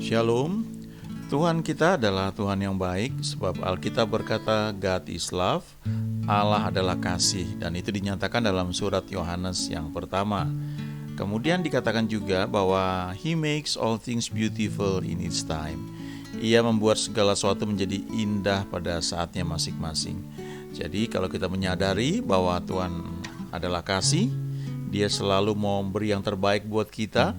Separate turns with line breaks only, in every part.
Shalom, Tuhan kita adalah Tuhan yang baik, sebab Alkitab berkata God is love, Allah adalah kasih, dan itu dinyatakan dalam surat Yohanes yang pertama. Kemudian dikatakan juga bahwa He makes all things beautiful in its time. Ia membuat segala sesuatu menjadi indah pada saatnya masing-masing. Jadi kalau kita menyadari bahwa Tuhan adalah kasih, Dia selalu mau memberi yang terbaik buat kita,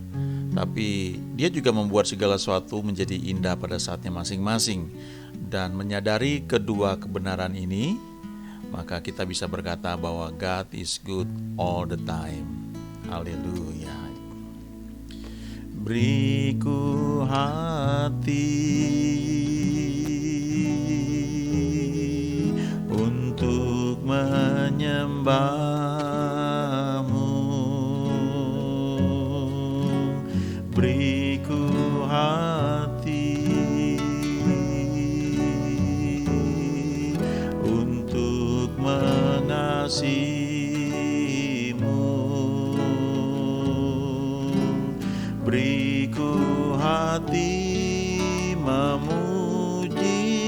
tapi Dia juga membuat segala sesuatu menjadi indah pada saatnya masing-masing. Dan menyadari kedua kebenaran ini, maka kita bisa berkata bahwa God is good all the time. Haleluya. Beriku hati untuk menyembah-Mu. Beriku hati untuk mengasihi-Mu. Beriku hati memuji-Mu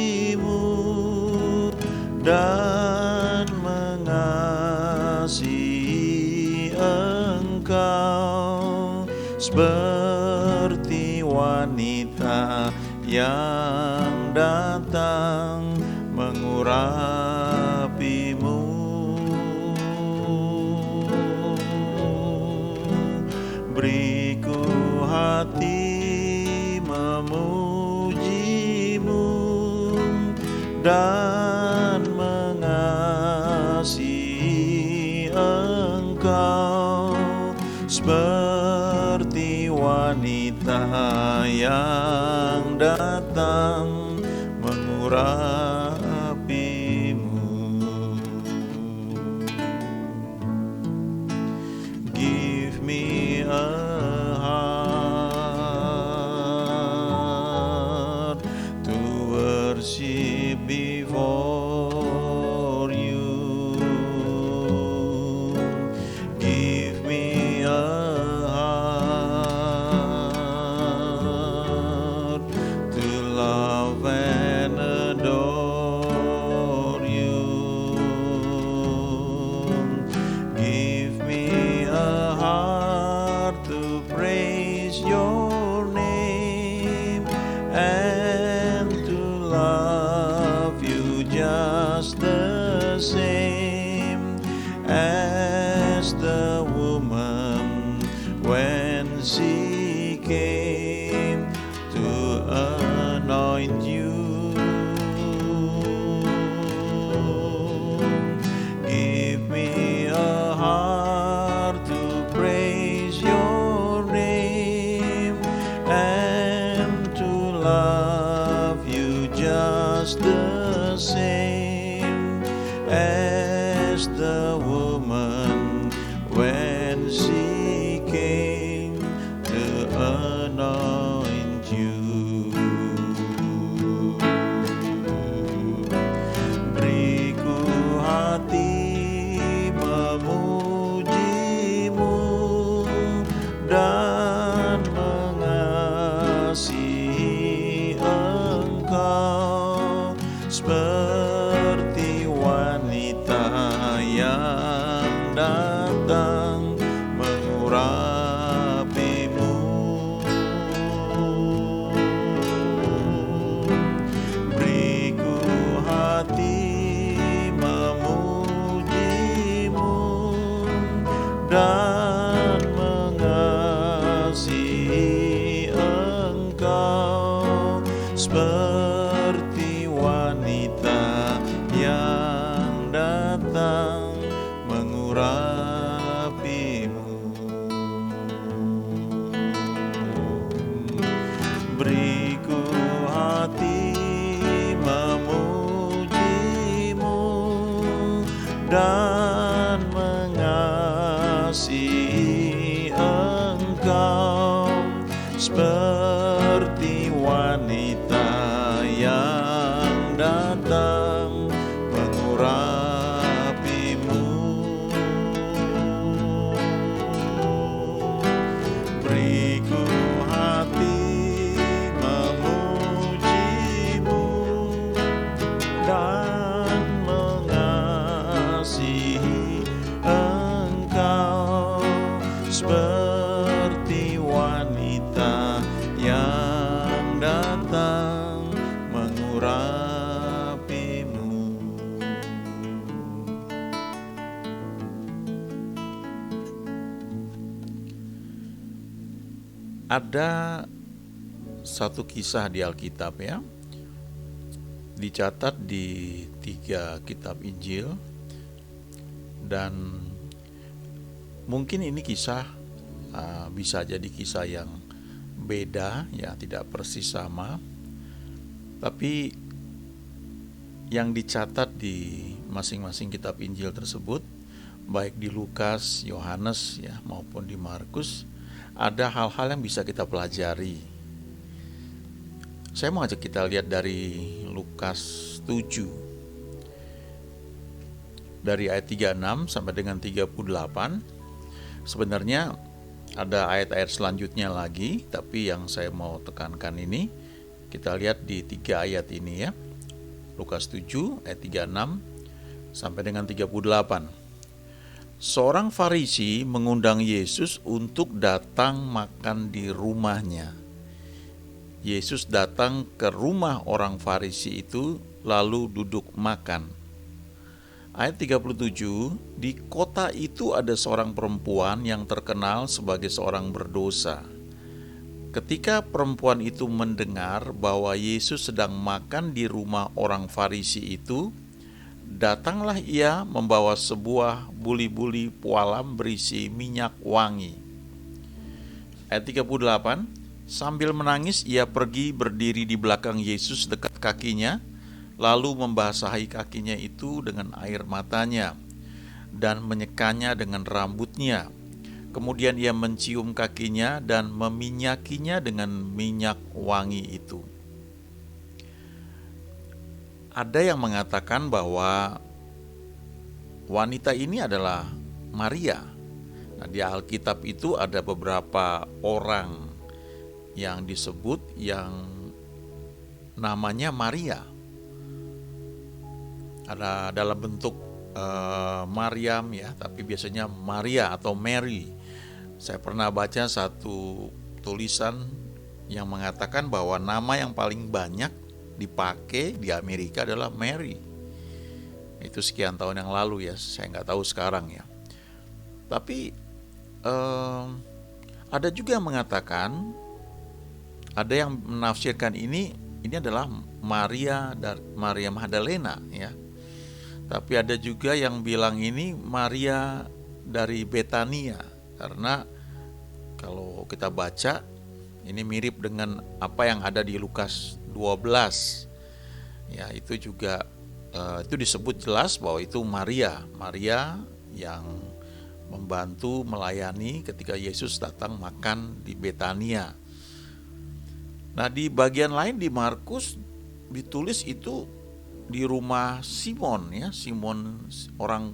dan mengasihi Engkau, seperti wanita yang datang mengurapi-Mu. Beriku hati memuji-Mu dan mengasihi Engkau, seperti wanita yang datang mengurapi-Mu. Give me a heart to worship before You. Give me a heart to love and adore You. Give me a heart to praise Your name and to love You just the same as the woman when she came to anoint You. Give me a heart to praise Your name and to love You just the same as the woman when she came to anoint You. Beriku hati memuji-Mu dan mengasihi Engkau, seperti wanita yang datang mengurapi-Mu. Beriku hati memuji-Mu dan mengasihi Engkau, seperti wanita yang datang mengurapi-Mu. Beriku hati memuji-Mu dan mengasihi Engkau, seperti wanita yang datang mengurapi-Mu. Beriku hati seperti wanita yang datang mengurapimu. Ada satu kisah di Alkitab ya, dicatat di 3 kitab Injil, dan mungkin ini kisah bisa jadi kisah yang beda ya, tidak persis sama, tapi yang dicatat di masing-masing kitab Injil tersebut, baik di Lukas, Yohanes ya maupun di Markus, ada hal-hal yang bisa kita pelajari. Saya mau ajak kita lihat dari Lukas 7, dari ayat 36 sampai dengan 38. Sebenarnya ada ayat-ayat selanjutnya lagi, tapi yang saya mau tekankan ini, kita lihat di 3 ayat ini ya. Lukas 7 ayat 36 sampai dengan 38. Seorang Farisi mengundang Yesus untuk datang makan di rumahnya. Yesus datang ke rumah orang Farisi itu lalu duduk makan. Ayat 37, di kota itu ada seorang perempuan yang terkenal sebagai seorang berdosa. Ketika perempuan itu mendengar bahwa Yesus sedang makan di rumah orang Farisi itu, datanglah ia membawa sebuah buli-buli pualam berisi minyak wangi. Ayat 38, sambil menangis ia pergi berdiri di belakang Yesus dekat kakinya, lalu membasahi kakinya itu dengan air matanya dan menyekanya dengan rambutnya. Kemudian ia mencium kakinya dan meminyakinya dengan minyak wangi itu. Ada yang mengatakan bahwa wanita ini adalah Maria. Nah, di Alkitab itu ada beberapa orang yang disebut yang namanya Maria. Ada dalam bentuk Maryam ya, tapi biasanya Maria atau Mary. Saya pernah baca satu tulisan yang mengatakan bahwa nama yang paling banyak dipakai di Amerika adalah Mary. Itu sekian tahun yang lalu ya, saya nggak tahu sekarang ya. Tapi ada juga yang mengatakan, ada yang menafsirkan ini adalah Maria dan Maria Magdalena ya. Tapi ada juga yang bilang ini Maria dari Betania, karena kalau kita baca ini mirip dengan apa yang ada di Lukas 12. Ya, itu juga itu disebut jelas bahwa itu Maria yang membantu melayani ketika Yesus datang makan di Betania. Nah, di bagian lain di Markus ditulis itu di rumah Simon ya, Simon orang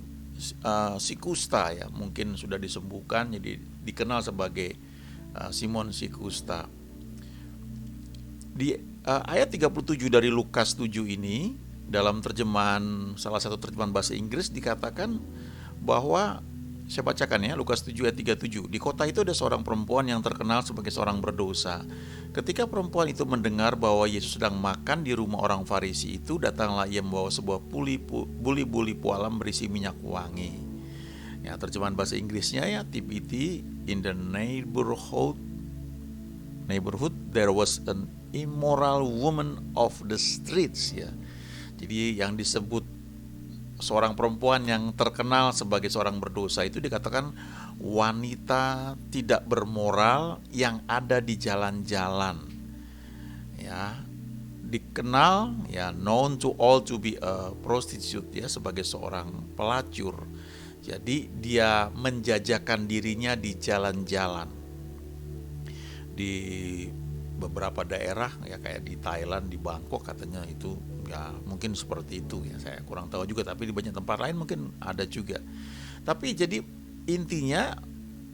si kusta ya, mungkin sudah disembuhkan jadi dikenal sebagai Simon si kusta. Di ayat 37 dari Lukas 7 ini, dalam terjemahan, salah satu terjemahan bahasa Inggris dikatakan bahwa, saya bacakan ya, Lukas 7 ayat 37. Di kota itu ada seorang perempuan yang terkenal sebagai seorang berdosa. Ketika perempuan itu mendengar bahwa Yesus sedang makan di rumah orang Farisi itu, datanglah ia membawa sebuah buli-buli pualam berisi minyak wangi. Ya, terjemahan bahasa Inggrisnya ya, TPT, in the neighborhood there was an immoral woman of the streets ya. Jadi yang disebut seorang perempuan yang terkenal sebagai seorang berdosa itu dikatakan wanita tidak bermoral yang ada di jalan-jalan. Ya, dikenal ya, known to all to be a prostitute ya, sebagai seorang pelacur. Jadi dia menjajakan dirinya di jalan-jalan. Di beberapa daerah ya, kayak di Thailand, di Bangkok katanya itu ya, mungkin seperti itu ya, saya kurang tahu juga, tapi di banyak tempat lain mungkin ada juga. Tapi jadi intinya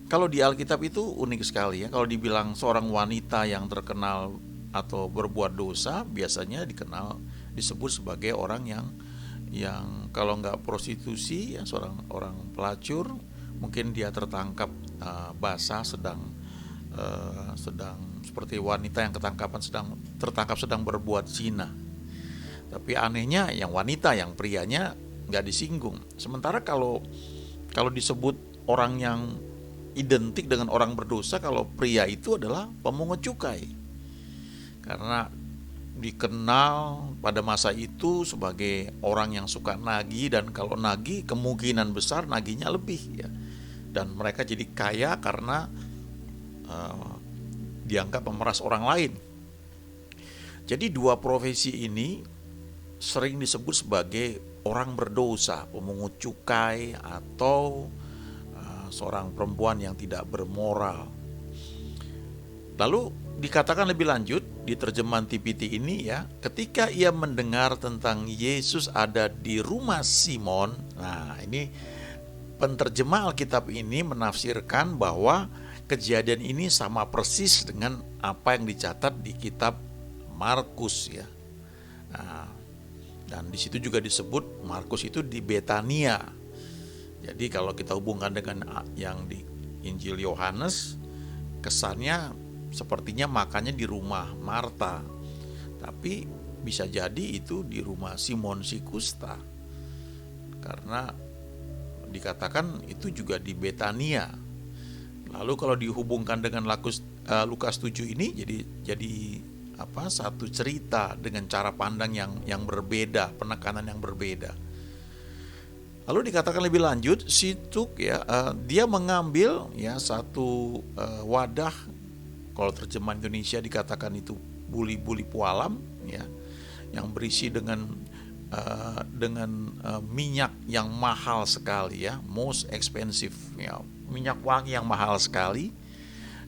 kalau di Alkitab itu unik sekali ya, kalau dibilang seorang wanita yang terkenal atau berbuat dosa, biasanya disebut sebagai orang yang kalau nggak prostitusi ya, seorang orang pelacur, mungkin dia tertangkap basah, sedang seperti wanita yang tertangkap sedang berbuat zina. Tapi anehnya yang wanita, yang prianya nggak disinggung. Sementara kalau disebut orang yang identik dengan orang berdosa, kalau pria itu adalah pemungut cukai, karena dikenal pada masa itu sebagai orang yang suka nagih, dan kalau nagih kemungkinan besar nagihnya lebih ya, dan mereka jadi kaya karena dianggap memeras orang lain. Jadi dua profesi ini sering disebut sebagai orang berdosa, pemungut cukai, atau seorang perempuan yang tidak bermoral. Lalu dikatakan lebih lanjut di terjemahan TPT ini ya, ketika ia mendengar tentang Yesus ada di rumah Simon. Nah, ini penterjemah Alkitab ini menafsirkan bahwa kejadian ini sama persis dengan apa yang dicatat di kitab Markus ya. Nah, dan di situ juga disebut Markus itu di Betania. Jadi kalau kita hubungkan dengan yang di Injil Yohanes, kesannya sepertinya makannya di rumah Marta, tapi bisa jadi itu di rumah Simon si Kusta, karena dikatakan itu juga di Betania. Lalu kalau dihubungkan dengan Lukas 7 ini jadi satu cerita dengan cara pandang yang berbeda, penekanan yang berbeda. Lalu dikatakan lebih lanjut, situk ya, dia mengambil ya satu wadah. Kalau terjemahan Indonesia dikatakan itu buli-buli pualam ya, yang berisi dengan minyak yang mahal sekali ya, most expensive ya, minyak wangi yang mahal sekali.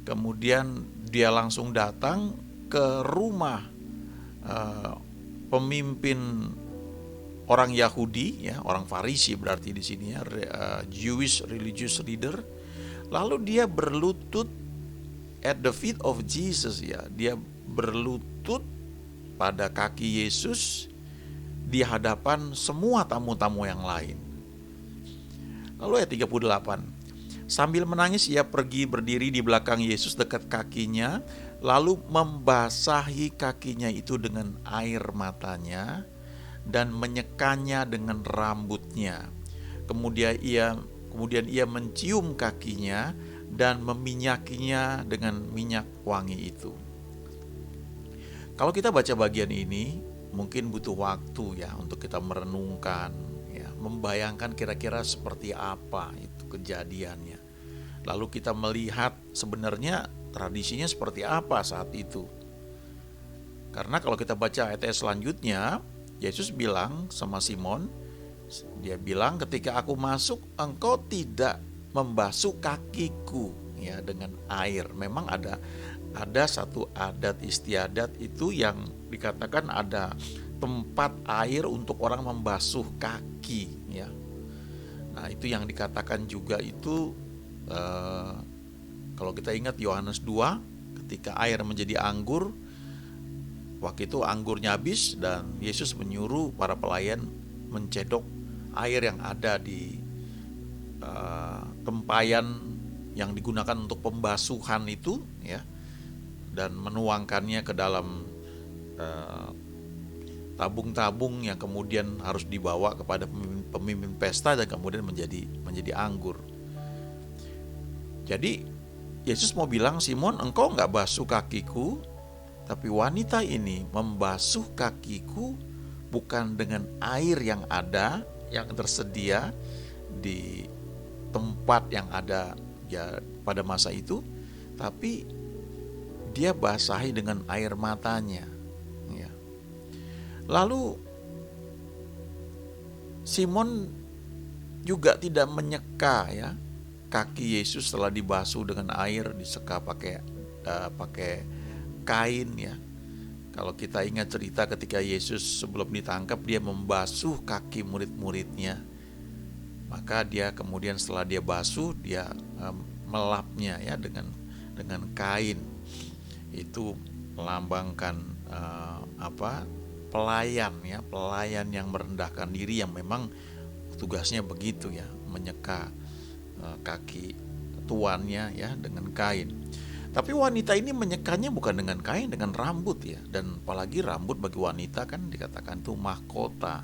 Kemudian dia langsung datang ke rumah pemimpin orang Yahudi ya, orang Farisi berarti di sini ya, Jewish religious leader. Lalu dia berlutut at the feet of Jesus ya, dia berlutut pada kaki Yesus di hadapan semua tamu-tamu yang lain. Lalu ayat 38, sambil menangis ia pergi berdiri di belakang Yesus dekat kakinya, lalu membasahi kakinya itu dengan air matanya dan menyekanya dengan rambutnya. Kemudian ia mencium kakinya dan meminyakinya dengan minyak wangi itu. Kalau kita baca bagian ini, mungkin butuh waktu ya untuk kita merenungkan, ya, membayangkan kira-kira seperti apa itu kejadiannya. Lalu kita melihat sebenarnya tradisinya seperti apa saat itu. Karena kalau kita baca ayat selanjutnya, Yesus bilang sama Simon, dia bilang, ketika aku masuk engkau tidak membasuh kakiku ya dengan air. Memang ada satu adat istiadat itu yang dikatakan ada tempat air untuk orang membasuh kaki ya. Nah, itu yang dikatakan juga itu kalau kita ingat Yohanes 2, ketika air menjadi anggur, waktu itu anggurnya habis dan Yesus menyuruh para pelayan mencedok air yang ada di tempayan yang digunakan untuk pembasuhan itu ya, dan menuangkannya ke dalam tabung-tabung yang kemudian harus dibawa kepada pemimpin pesta dan kemudian menjadi anggur. Jadi Yesus mau bilang, Simon, engkau nggak basuh kakiku, tapi wanita ini membasuh kakiku bukan dengan air yang ada, yang tersedia di tempat yang ada ya pada masa itu, tapi dia basahi dengan air matanya ya. Lalu Simon juga tidak menyeka ya kaki Yesus setelah dibasuh dengan air, diseka pakai kain ya. Kalau kita ingat cerita ketika Yesus sebelum ditangkap, dia membasuh kaki murid-muridnya. Maka dia kemudian setelah dia basuh, dia melapnya ya dengan kain. Itu melambangkan pelayan ya, pelayan yang merendahkan diri, yang memang tugasnya begitu ya, menyeka kaki tuannya ya dengan kain. Tapi wanita ini menyekanya bukan dengan kain, dengan rambut ya. Dan apalagi rambut bagi wanita kan dikatakan itu mahkota.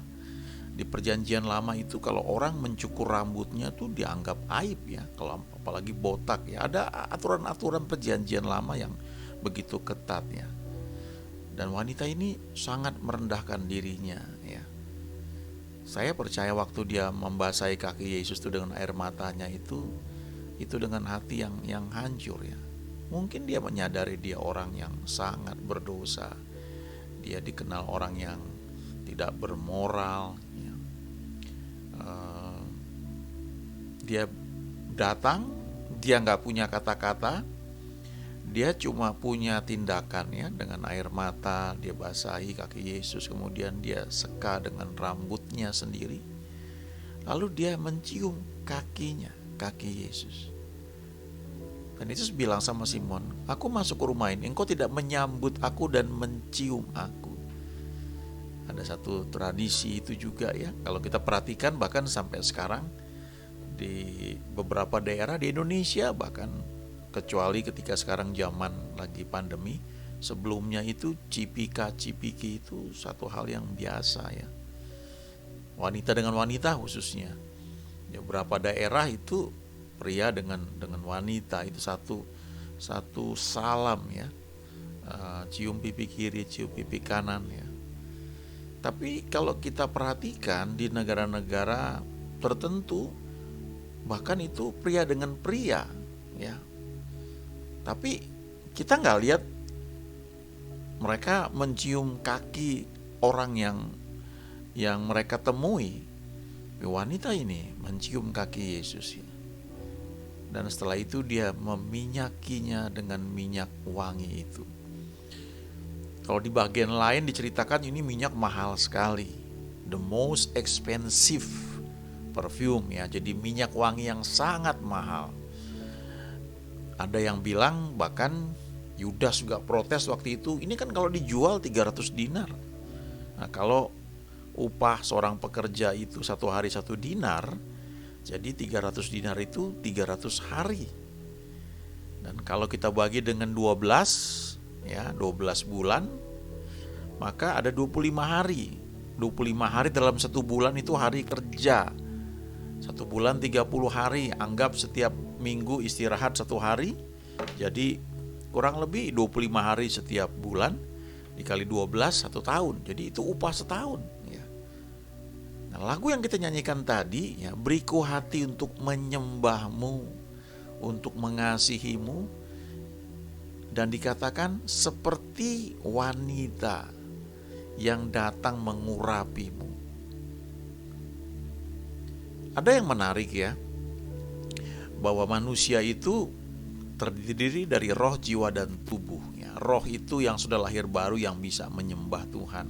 Di perjanjian lama itu kalau orang mencukur rambutnya tuh dianggap aib ya. Kalau apalagi botak ya. Ada aturan-aturan perjanjian lama yang begitu ketat ya. Dan wanita ini sangat merendahkan dirinya ya. Saya percaya waktu dia membasahi kaki Yesus itu dengan air matanya itu dengan hati yang hancur ya. Mungkin dia menyadari dia orang yang sangat berdosa. Dia dikenal orang yang tidak bermoral ya. Dia datang, dia nggak punya kata-kata, dia cuma punya tindakan ya. Dengan air mata dia basahi kaki Yesus, kemudian dia seka dengan rambutnya sendiri, lalu dia mencium kakinya, kaki Yesus. Dan Yesus bilang sama Simon, aku masuk ke rumah ini, engkau tidak menyambut aku dan mencium aku. Ada satu tradisi itu juga ya, kalau kita perhatikan bahkan sampai sekarang di beberapa daerah di Indonesia, bahkan kecuali ketika sekarang zaman lagi pandemi, sebelumnya itu cipika-cipiki itu satu hal yang biasa ya. Wanita dengan wanita khususnya. Ya, beberapa daerah itu pria dengan wanita itu satu salam ya, cium pipi kiri, cium pipi kanan ya. Tapi kalau kita perhatikan di negara-negara tertentu, bahkan itu pria dengan pria ya. Tapi kita nggak lihat mereka mencium kaki orang yang mereka temui. Wanita ini mencium kaki Yesus ya. Dan setelah itu dia meminyakinya dengan minyak wangi itu. Kalau di bagian lain diceritakan ini minyak mahal sekali, the most expensive perfume ya. Jadi minyak wangi yang sangat mahal. Ada yang bilang bahkan Yudas juga protes waktu itu, ini kan kalau dijual 300 dinar. Nah, kalau upah seorang pekerja itu satu hari 1 dinar, jadi 300 dinar itu 300 hari. Dan kalau kita bagi dengan 12 ya, 12 bulan, maka ada 25 hari. 25 hari dalam 1 bulan itu hari kerja. 1 bulan 30 hari, anggap setiap minggu istirahat 1 hari. Jadi kurang lebih 25 hari setiap bulan dikali 12 1 tahun. Jadi itu upah setahun ya. Nah, lagu yang kita nyanyikan tadi ya, beriku hati untuk menyembahmu, untuk mengasihimu, dan dikatakan seperti wanita yang datang mengurapimu. Ada yang menarik ya, bahwa manusia itu terdiri dari roh, jiwa, dan tubuh ya. Roh itu yang sudah lahir baru yang bisa menyembah Tuhan.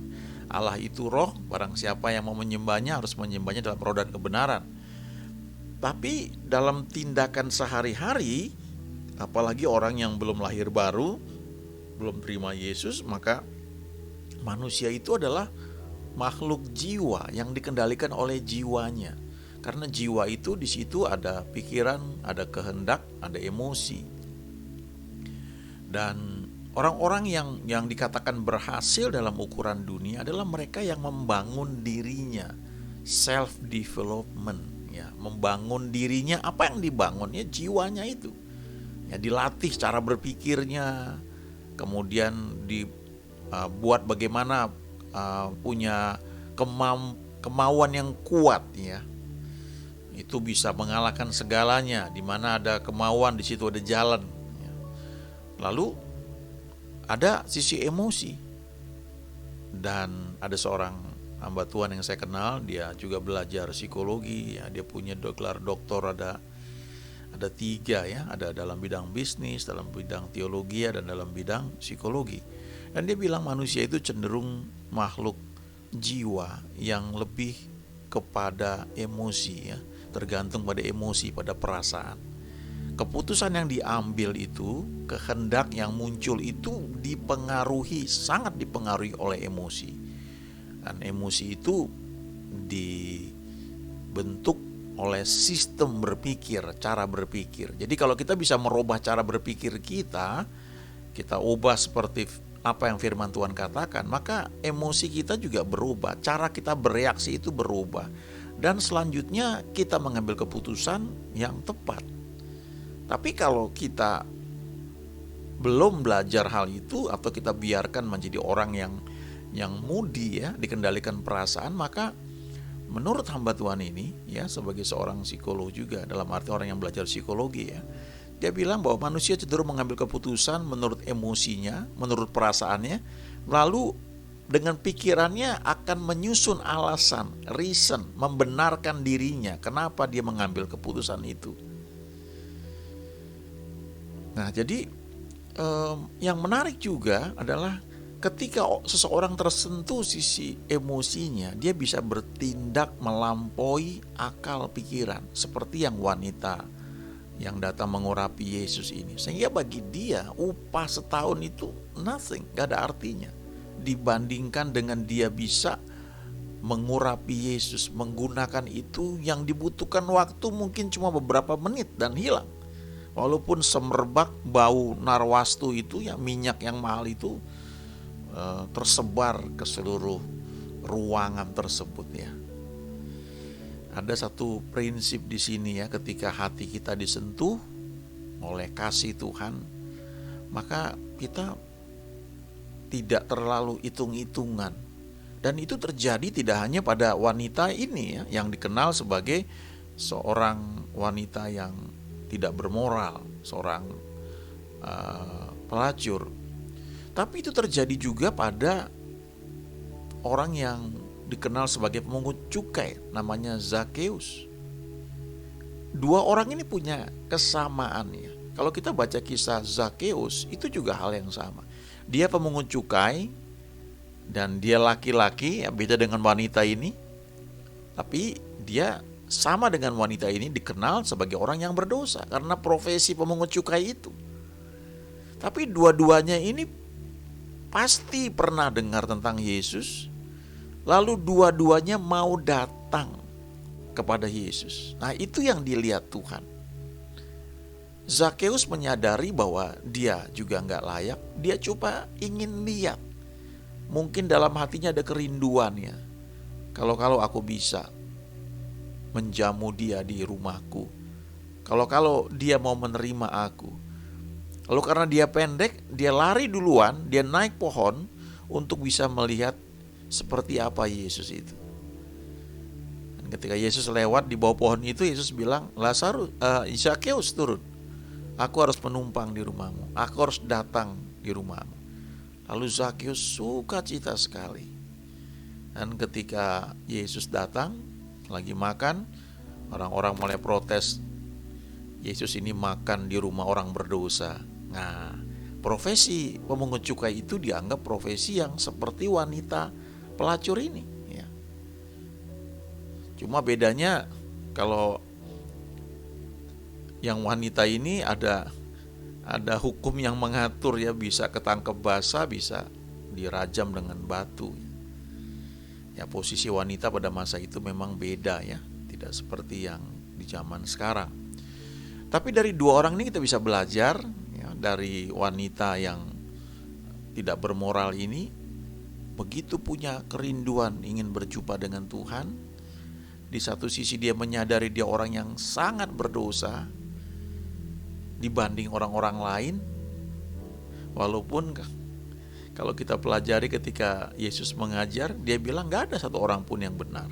Allah itu roh, barang siapa yang mau menyembahnya harus menyembahnya dalam roh dan kebenaran. Tapi dalam tindakan sehari-hari, apalagi orang yang belum lahir baru, belum terima Yesus, maka manusia itu adalah makhluk jiwa yang dikendalikan oleh jiwanya. Karena jiwa itu di situ ada pikiran, ada kehendak, ada emosi. Dan orang-orang yang dikatakan berhasil dalam ukuran dunia adalah mereka yang membangun dirinya, self development ya, membangun dirinya. Apa yang dibangunnya? Jiwanya itu. Ya, dilatih cara berpikirnya, kemudian dibuat bagaimana punya kemauan yang kuat ya. Itu bisa mengalahkan segalanya. Di mana ada kemauan, di situ ada jalan. Lalu ada sisi emosi. Dan ada seorang hamba Tuhan yang saya kenal, dia juga belajar psikologi ya. Dia punya gelar doktor, ada 3 ya, ada dalam bidang bisnis, dalam bidang teologi, dan dalam bidang psikologi. Dan dia bilang manusia itu cenderung makhluk jiwa yang lebih kepada emosi ya, tergantung pada emosi, pada perasaan. Keputusan yang diambil itu, kehendak yang muncul itu sangat dipengaruhi oleh emosi. Dan emosi itu dibentuk oleh sistem berpikir, cara berpikir. Jadi kalau kita bisa merubah cara berpikir kita ubah seperti apa yang firman Tuhan katakan, maka emosi kita juga berubah, cara kita bereaksi itu berubah. Dan selanjutnya kita mengambil keputusan yang tepat. Tapi kalau kita belum belajar hal itu, atau kita biarkan menjadi orang yang moody ya, dikendalikan perasaan, maka menurut hamba Tuhan ini ya, sebagai seorang psikolog juga, dalam arti orang yang belajar psikologi ya, dia bilang bahwa manusia cenderung mengambil keputusan menurut emosinya, menurut perasaannya, lalu dengan pikirannya akan menyusun alasan, reason, membenarkan dirinya kenapa dia mengambil keputusan itu. Nah, jadi yang menarik juga adalah ketika seseorang tersentuh sisi emosinya, dia bisa bertindak melampaui akal pikiran, seperti yang wanita yang datang mengurapi Yesus ini. Sehingga bagi dia upah setahun itu nothing, gak ada artinya, dibandingkan dengan dia bisa mengurapi Yesus, menggunakan itu yang dibutuhkan waktu mungkin cuma beberapa menit dan hilang. Walaupun semerbak bau narwastu itu, ya minyak yang mahal itu tersebar ke seluruh ruangan tersebut ya. Ada satu prinsip di sini ya, ketika hati kita disentuh oleh kasih Tuhan, maka kita tidak terlalu hitung-hitungan. Dan itu terjadi tidak hanya pada wanita ini ya, yang dikenal sebagai seorang wanita yang tidak bermoral, seorang pelacur. Tapi itu terjadi juga pada orang yang dikenal sebagai pemungut cukai, namanya Zakheus. Dua orang ini punya kesamaan ya. Kalau kita baca kisah Zakheus, itu juga hal yang sama. Dia pemungut cukai dan dia laki-laki, ya beda dengan wanita ini. Tapi dia sama dengan wanita ini dikenal sebagai orang yang berdosa karena profesi pemungut cukai itu. Tapi dua-duanya ini pasti pernah dengar tentang Yesus, lalu dua-duanya mau datang kepada Yesus. Nah, itu yang dilihat Tuhan. Zakheus menyadari bahwa dia juga nggak layak, dia coba ingin lihat. Mungkin dalam hatinya ada kerinduan ya. Kalau aku bisa menjamu dia di rumahku, kalau dia mau menerima aku. Lalu karena dia pendek, dia lari duluan, dia naik pohon untuk bisa melihat seperti apa Yesus itu. Dan ketika Yesus lewat di bawah pohon itu, Yesus bilang, Zakheus turun, aku harus menumpang di rumahmu, aku harus datang di rumahmu. Lalu Zakheus sukacita sekali. Dan ketika Yesus datang, lagi makan, orang-orang mulai protes, Yesus ini makan di rumah orang berdosa. Nah, profesi pemungut cukai itu dianggap profesi yang seperti wanita pelacur ini ya. Cuma bedanya kalau yang wanita ini ada hukum yang mengatur ya, bisa ketangkep basah, bisa dirajam dengan batu. Ya, posisi wanita pada masa itu memang beda ya, tidak seperti yang di zaman sekarang. Tapi dari dua orang ini kita bisa belajar ya, dari wanita yang tidak bermoral ini, begitu punya kerinduan ingin berjumpa dengan Tuhan. Di satu sisi dia menyadari dia orang yang sangat berdosa dibanding orang-orang lain. Walaupun kalau kita pelajari ketika Yesus mengajar, dia bilang gak ada satu orang pun yang benar.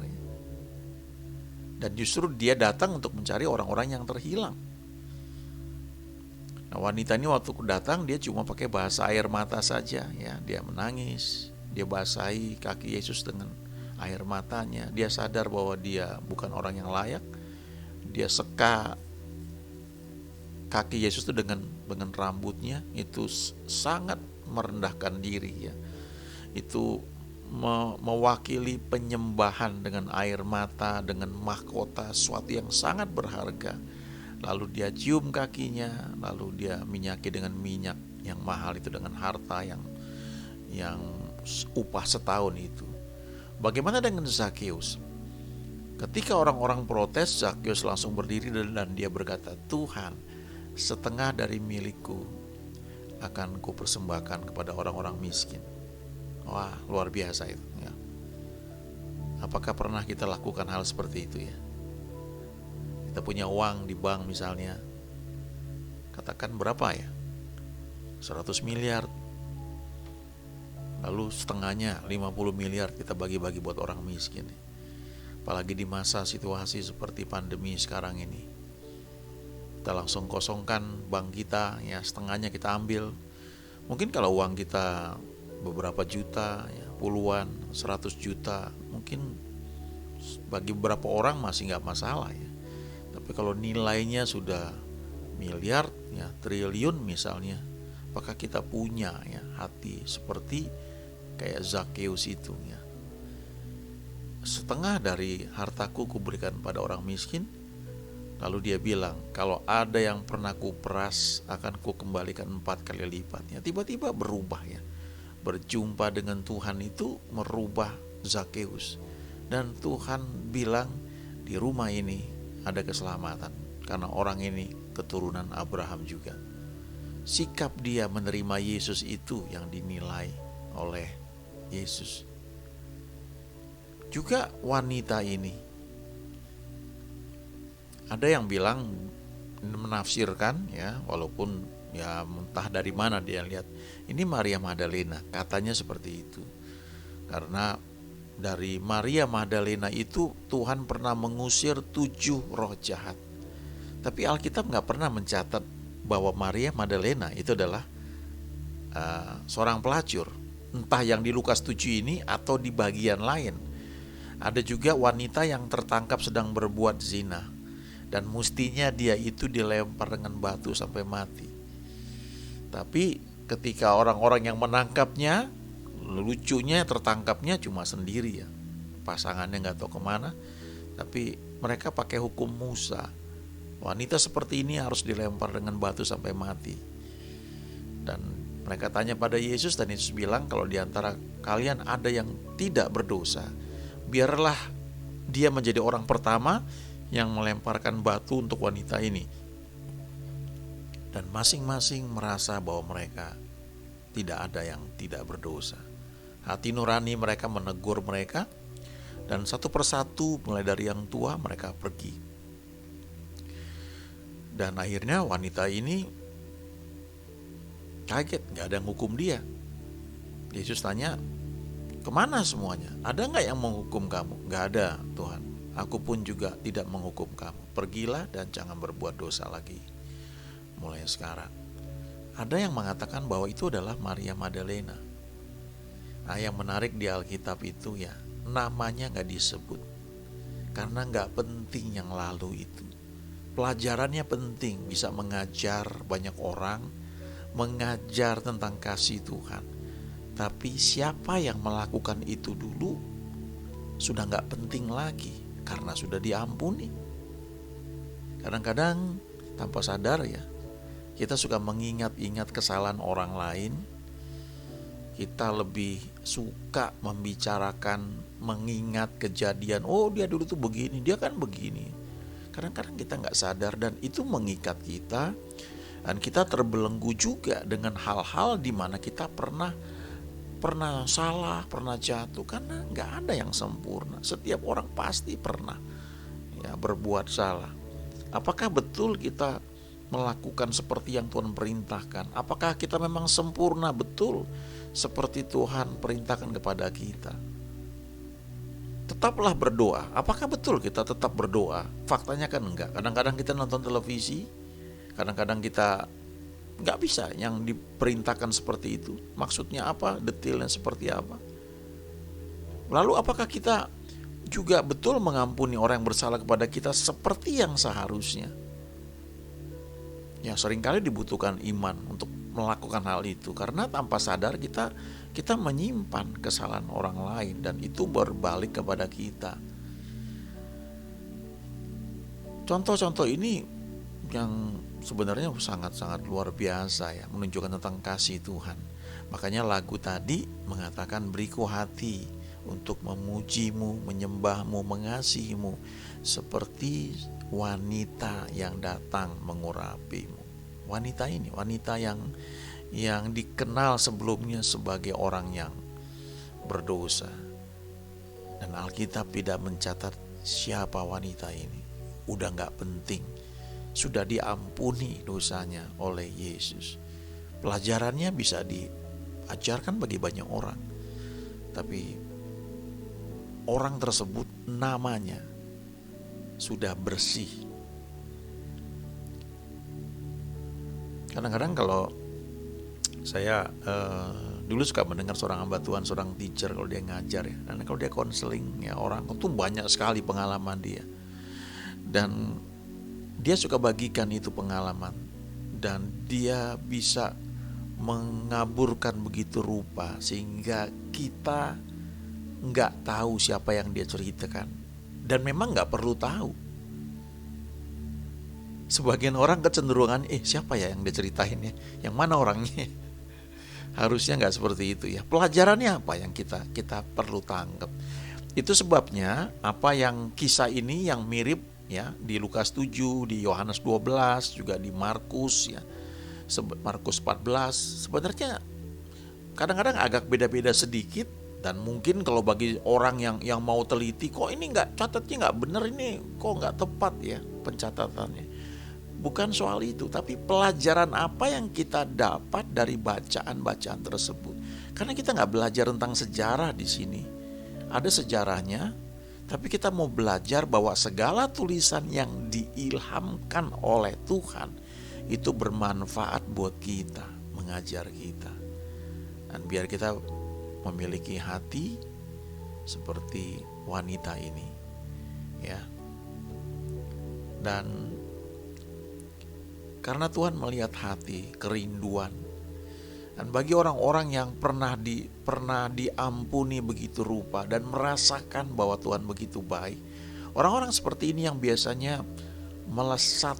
Dan justru dia datang untuk mencari orang-orang yang terhilang. Nah, wanita ini waktu datang dia cuma pakai bahasa air mata saja ya. Dia menangis, dia basahi kaki Yesus dengan air matanya. Dia sadar bahwa dia bukan orang yang layak. Dia seka kaki Yesus itu dengan rambutnya, itu sangat merendahkan diri ya. Itu mewakili penyembahan dengan air mata, dengan mahkota, sesuatu yang sangat berharga. Lalu dia cium kakinya, lalu dia minyaki dengan minyak yang mahal itu, dengan harta yang upah setahun itu. Bagaimana dengan Zakheus? Ketika orang-orang protes, Zakheus langsung berdiri dan dia berkata, "Tuhan, setengah dari milikku akan kupersembahkan kepada orang-orang miskin." Wah, luar biasa itu ya. Apakah pernah kita lakukan hal seperti itu ya? Kita punya uang di bank misalnya, katakan berapa ya? 100 miliar. Lalu setengahnya 50 miliar kita bagi-bagi buat orang miskin. Apalagi di masa situasi seperti pandemi sekarang ini, kita langsung kosongkan bank kita ya, setengahnya kita ambil. Mungkin kalau uang kita beberapa juta ya, puluhan, 100 juta, mungkin bagi beberapa orang masih nggak masalah ya. Tapi kalau nilainya sudah miliar ya, triliun misalnya, apakah kita punya ya hati seperti kayak Zakheus itu ya? Setengah dari hartaku kuberikan pada orang miskin. Lalu dia bilang, kalau ada yang pernah kuperas akan kukembalikan 4 kali lipatnya. Tiba-tiba berubah ya. Berjumpa dengan Tuhan itu merubah Zakheus. Dan Tuhan bilang, di rumah ini ada keselamatan, karena orang ini keturunan Abraham juga. Sikap dia menerima Yesus itu yang dinilai oleh Yesus. Juga wanita ini, ada yang bilang menafsirkan ya, walaupun ya entah dari mana dia lihat, ini Maria Magdalena, katanya seperti itu. Karena dari Maria Magdalena itu Tuhan pernah mengusir 7 roh jahat. Tapi Alkitab gak pernah mencatat bahwa Maria Magdalena itu adalah seorang pelacur, entah yang di Lukas 7 ini atau di bagian lain. Ada juga wanita yang tertangkap sedang berbuat zina, dan mestinya dia itu dilempar dengan batu sampai mati. Tapi ketika orang-orang yang menangkapnya, lucunya tertangkapnya cuma sendiri ya, pasangannya gak tahu kemana. Tapi mereka pakai hukum Musa, wanita seperti ini harus dilempar dengan batu sampai mati. Dan mereka tanya pada Yesus, dan Yesus bilang, kalau diantara kalian ada yang tidak berdosa, biarlah dia menjadi orang pertama yang melemparkan batu untuk wanita ini. Dan masing-masing merasa bahwa mereka tidak ada yang tidak berdosa. Hati nurani mereka menegur mereka, dan satu persatu mulai dari yang tua mereka pergi. Dan akhirnya wanita ini kaget, gak ada yang hukum dia. Yesus tanya, kemana semuanya? Ada gak yang menghukum kamu? Gak ada, Tuhan. Aku pun juga tidak menghukum kamu. Pergilah dan jangan berbuat dosa lagi mulai sekarang. Ada yang mengatakan bahwa itu adalah Maria Magdalena. Nah, yang menarik di Alkitab itu ya, namanya gak disebut, karena gak penting yang lalu itu. Pelajarannya penting, bisa mengajar banyak orang, mengajar tentang kasih Tuhan. Tapi siapa yang melakukan itu dulu sudah gak penting lagi, karena sudah diampuni. Kadang-kadang tanpa sadar ya, kita suka mengingat-ingat kesalahan orang lain. Kita lebih suka membicarakan, mengingat kejadian, oh dia dulu tuh begini, dia kan begini. Kadang-kadang kita gak sadar, dan itu mengikat kita. Dan kita terbelenggu juga dengan hal-hal di mana kita pernah salah, pernah jatuh, karena nggak ada yang sempurna. Setiap orang pasti pernah ya berbuat salah. Apakah betul kita melakukan seperti yang Tuhan perintahkan? Apakah kita memang sempurna betul seperti Tuhan perintahkan kepada kita? Tetaplah berdoa. Apakah betul kita tetap berdoa? Faktanya kan enggak. Kadang-kadang kita nonton televisi, kadang-kadang kita nggak bisa yang diperintahkan seperti itu. Maksudnya apa? Detailnya seperti apa? Lalu apakah kita juga betul mengampuni orang yang bersalah kepada kita seperti yang seharusnya? Ya, seringkali dibutuhkan iman untuk melakukan hal itu, karena tanpa sadar kita menyimpan kesalahan orang lain, dan itu berbalik kepada kita. Contoh-contoh ini yang sebenarnya sangat-sangat luar biasa ya, menunjukkan tentang kasih Tuhan. Makanya lagu tadi mengatakan, beriku hati untuk memujimu, menyembahmu, mengasihimu seperti wanita yang datang mengurapimu. Wanita ini, wanita yang dikenal sebelumnya sebagai orang yang berdosa. Dan Alkitab tidak mencatat siapa wanita ini. Udah gak penting, sudah diampuni dosanya oleh Yesus. Pelajarannya bisa diajarkan bagi banyak orang, tapi orang tersebut namanya sudah bersih. Kadang-kadang kalau saya dulu suka mendengar seorang hamba Tuhan, seorang teacher kalau dia ngajar ya, dan kalau dia konseling ya, orang itu banyak sekali pengalaman dia, dan dia suka bagikan itu pengalaman, dan dia bisa mengaburkan begitu rupa sehingga kita nggak tahu siapa yang dia ceritakan, dan memang nggak perlu tahu. Sebagian orang kecenderungan siapa ya yang dia ceritain ya, yang mana orangnya. Harusnya nggak seperti itu ya. Pelajarannya apa yang kita perlu tangkap. Itu sebabnya apa yang kisah ini yang mirip ya di Lukas 7, di Yohanes 12, juga di Markus ya. Markus 14 sebenarnya kadang-kadang agak beda-beda sedikit, dan mungkin kalau bagi orang yang mau teliti, kok ini catatnya nggak bener, ini kok nggak tepat ya pencatatannya. Bukan soal itu, tapi pelajaran apa yang kita dapat dari bacaan-bacaan tersebut. Karena kita nggak belajar tentang sejarah di sini. Ada sejarahnya, tapi kita mau belajar bahwa segala tulisan yang diilhamkan oleh Tuhan itu bermanfaat buat kita, mengajar kita. Dan biar kita memiliki hati seperti wanita ini, ya. Dan karena Tuhan melihat hati, kerinduan. Dan bagi orang-orang yang pernah diampuni begitu rupa dan merasakan bahwa Tuhan begitu baik, orang-orang seperti ini yang biasanya melesat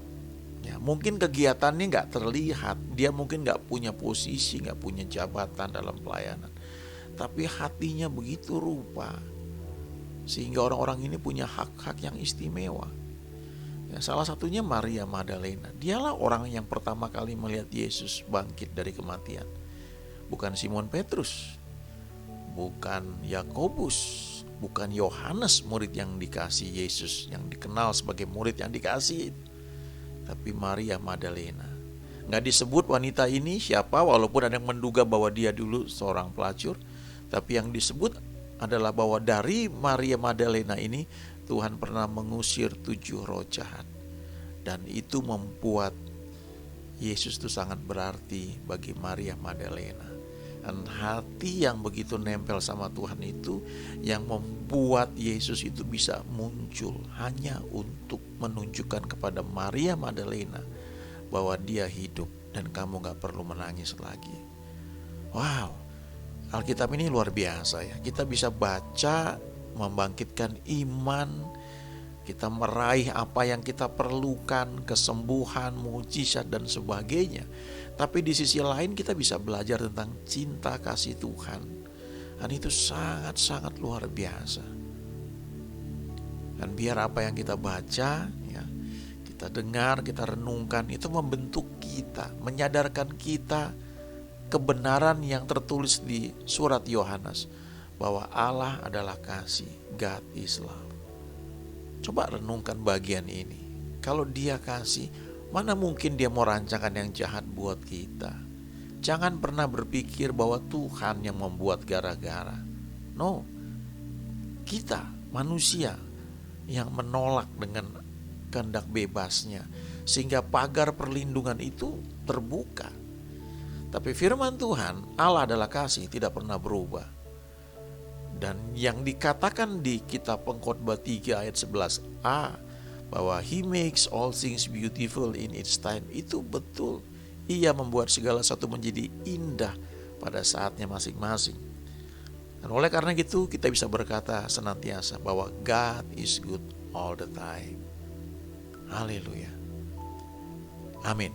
ya, mungkin kegiatannya gak terlihat, dia mungkin gak punya posisi, gak punya jabatan dalam pelayanan, tapi hatinya begitu rupa sehingga orang-orang ini punya hak-hak yang istimewa. Ya, salah satunya Maria Magdalena. Dialah orang yang pertama kali melihat Yesus bangkit dari kematian. Bukan Simon Petrus, bukan Yakobus, bukan Yohanes murid yang dikasih Yesus, yang dikenal sebagai murid yang dikasih, tapi Maria Magdalena. Gak disebut wanita ini siapa, walaupun ada yang menduga bahwa dia dulu seorang pelacur, tapi yang disebut adalah bahwa dari Maria Magdalena ini Tuhan pernah mengusir 7 roh jahat. Dan itu membuat Yesus itu sangat berarti bagi Maria Magdalena. Dan hati yang begitu nempel sama Tuhan itu yang membuat Yesus itu bisa muncul hanya untuk menunjukkan kepada Maria Magdalena bahwa dia hidup dan kamu gak perlu menangis lagi. Wow, Alkitab ini luar biasa ya. Kita bisa baca, membangkitkan iman, kita meraih apa yang kita perlukan, kesembuhan, mujizat dan sebagainya. Tapi di sisi lain kita bisa belajar tentang cinta kasih Tuhan, dan itu sangat-sangat luar biasa. Dan biar apa yang kita baca ya, kita dengar, kita renungkan, itu membentuk kita, menyadarkan kita kebenaran yang tertulis di surat Yohanes, bahwa Allah adalah kasih, God is love. Coba renungkan bagian ini. Kalau dia kasih, mana mungkin dia mau rancangan yang jahat buat kita. Jangan pernah berpikir bahwa Tuhan yang membuat gara-gara. No, kita manusia yang menolak dengan kehendak bebasnya, sehingga pagar perlindungan itu terbuka. Tapi firman Tuhan, Allah adalah kasih, tidak pernah berubah. Dan yang dikatakan di kitab Pengkhotbah 3 ayat 11a, bahwa He makes all things beautiful in its time, itu betul. Ia membuat segala sesuatu menjadi indah pada saatnya masing-masing. Dan oleh karena itu kita bisa berkata senantiasa bahwa God is good all the time. Haleluya. Amin.